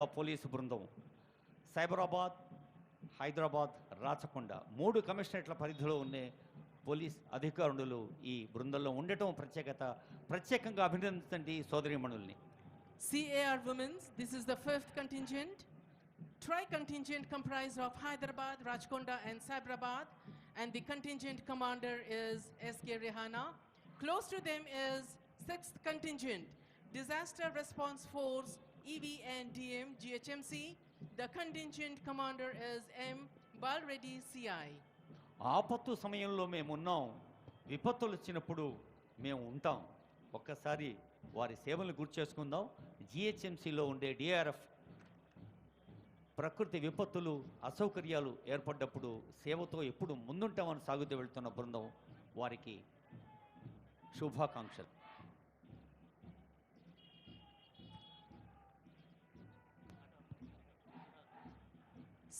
Police బృందం సైబరాబాద్, హైదరాబాద్, రాచకొండ 3 కమిషనరేట్ల పరిధిలో ఉండే పోలీస్ అధికారులు ఈ బృందంలో ఉండటం ప్రత్యేకంగా అభినందించండి సోదరీమణుల్ని. CAR Women's, this is the 5th contingent. Tri-contingent comprised of Hyderabad, Rajkonda and Cyberabad, and the contingent commander is SK Rehana. Close to them is 6th contingent, Disaster Response Force, EV and DM, GHMC. The contingent commander is M. Balreddy, CI. ఆపత్తు సమయంలో మేము ఉన్నాం, విపత్తులు వచ్చినప్పుడు మేము ఉంటాం. ఒక్కసారి వారి సేవలను గుర్తు చేసుకుందాం. జిహెచ్ఎంసీలో ఉండే డిఆర్ఎఫ్ ప్రకృతి విపత్తులు, అసౌకర్యాలు ఏర్పడ్డప్పుడు సేవతో ఎప్పుడు ముందుంటామని సాగుతూ వెళ్తున్న బృందం, వారికి శుభాకాంక్షలు.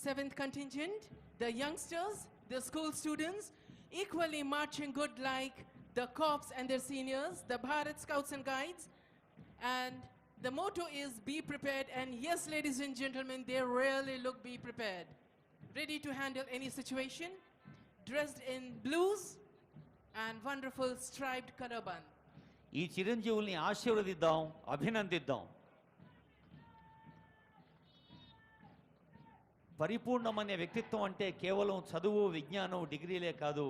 Seventh contingent, the youngsters, the school students, equally marching good like the corps and their seniors, the Bharat Scouts and Guides. And the motto is be prepared. And yes, ladies and gentlemen, they really look be prepared. Ready to handle any situation, dressed in blues and wonderful striped color band. ఈ చిరంజీవుల్ని ఆశీర్వదిద్దాం, అభినందిద్దాం. పరిపూర్ణమనే వ్యక్తిత్వం అంటే కేవలం చదువు, విజ్ఞానం, డిగ్రీలే కాదు,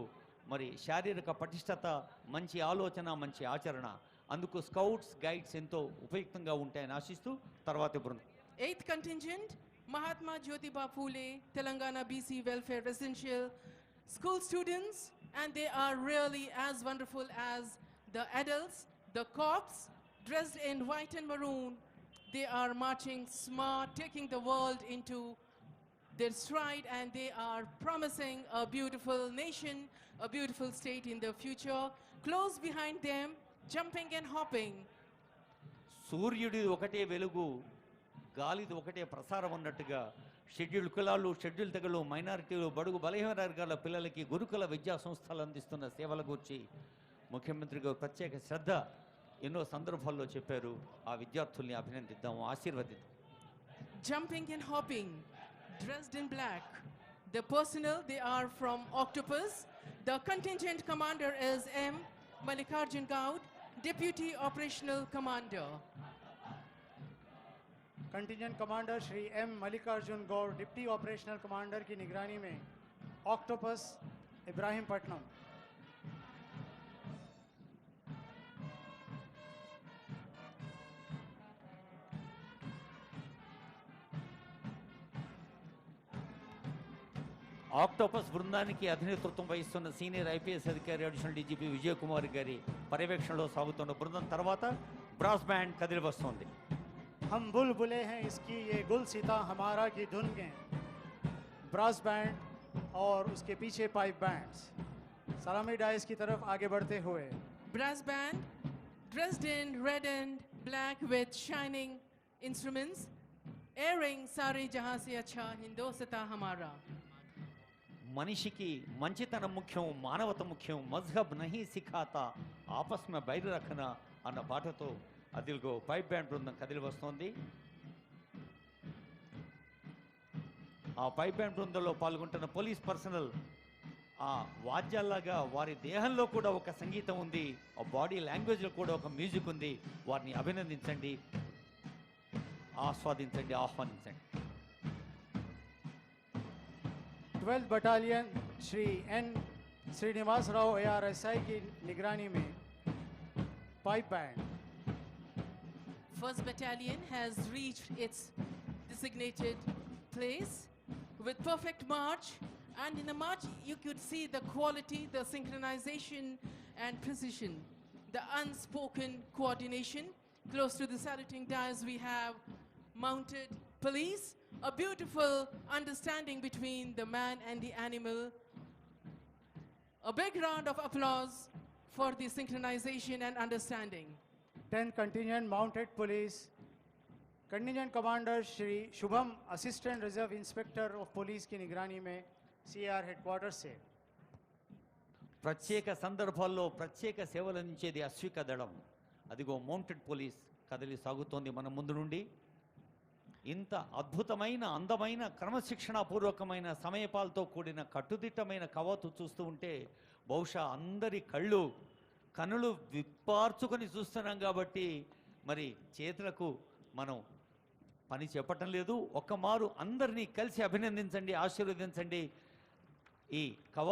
మరి శారీరక పటిష్టత, మంచి ఆలోచన, మంచి ఆచరణ. అందుకు స్కౌట్స్, గైడ్స్ ఎంతో ఉపయుక్తంగా ఉంటాయని ఆశిస్తూ తర్వాతి బృందం. 8th contingent, Mahatma Jyotiba Phule, Telangana BC Welfare Residential School students, and they are really as wonderful as the adults, the corps, dressed in white and maroon. They are marching smart, taking the world into their stride, and they are promising a beautiful nation, a beautiful state in the future. Close behind them, jumping and hopping. సూర్యుడి ఒకటే వెలుగు, గాలిది ఒకటే ప్రసారం అన్నట్టుగా schedule కులాలు, schedule తెగలు, మైనారిటీలు, బడుగు బలహీన వర్గాల పిల్లలకి గురుకుల విద్యా సంస్థలు అందిస్తున్న సేవల గురించి ముఖ్యమంత్రి గారు ప్రత్యేక శ్రద్ధ ఎన్నో సందర్భాల్లో చెప్పారు. ఆ విద్యార్థుల్ని అభినందిద్దాం, ఆశీర్వదిద్దాం. Jumping and hopping, dressed in black. The personnel, they are from Octopus. The contingent commander is M. Mallikarjun Gaud, Deputy Operational Commander. Contingent commander Shri M Mallikarjun Gaud, deputy operational commander की निगरानी में ऑक्टोपस इब्राहिमपट्टनम. ఆక్టోపస్ బృందానికి అధినేతృత్వం వహిస్తున్న సీనియర్ ఐపీఎస్ అధికారి additional DGP Vijay Kumar గారి పర్యవేక్షణలో సాగుతున్న బృందం తర్వాత బ్రాస్ బ్యాండ్ కదిలి వస్తోంది. हम बुलबुले हैं इसकी ये गुल सीता हमारा की धुन के. ब्रास बैंड और उसके पीछे पाइप बैंड्स सलामी डाइस की तरफ आगे बढ़ते हुए. Brass band, dressed in red and black with shining instruments, airing Sare Jahan Se Acha Hindostan Hamara. మనిషికి మంచితనం ముఖ్యం, మానవత ముఖ్యం, మజ్హబ్ నహీ సిఖాతా ఆపస్ మే బైర్ రఖనా అన్న పాటతో అదిల్గో పైప్ బ్యాండ్ బృందం కదిలి వస్తోంది. ఆ పైప్ బ్యాండ్ బృందంలో పాల్గొంటున్న పోలీస్ పర్సనల్ ఆ వాద్యాల్లాగా వారి దేహంలో కూడా ఒక సంగీతం ఉంది, ఆ బాడీ లాంగ్వేజ్లో కూడా ఒక మ్యూజిక్ ఉంది. వారిని అభినందించండి, ఆస్వాదించండి, ఆహ్వానించండి. 12th battalion Shri N Srinivas Rao ARSI की निगरानी में pipe band. First battalion has reached its designated place with perfect march, and in the march you could see the quality, the synchronization and precision, the unspoken coordination. Close to the saluting dais we have mounted police, a beautiful understanding between the man and the animal. A big round of applause for the synchronization and understanding. 10th contingent mounted police, contingent commander Shri Shubham, assistant reserve inspector of police की निगरानी में CR headquarter से. ప్రత్యేక సందర్భాల్లో ప్రత్యేక సేవలు అందించేది అశ్విక దళం. అదిగో మౌంటెడ్ పోలీస్ కదిలి సాగుతోంది మన ముందు నుండి. ఇంత అద్భుతమైన అందమైన క్రమశిక్షణాపూర్వకమైన సమయపాలతో కూడిన కట్టుదిట్టమైన కవాతు చూస్తూ ఉంటే బహుశా అందరి కనులు విప్పార్చుకొని చూస్తున్నాం కాబట్టి మరి చేతులకు మనం పని చెప్పటం లేదు. ఒక్క మారు అందరినీ కలిసి అభినందించండి, ఆశీర్వదించండి. ఈ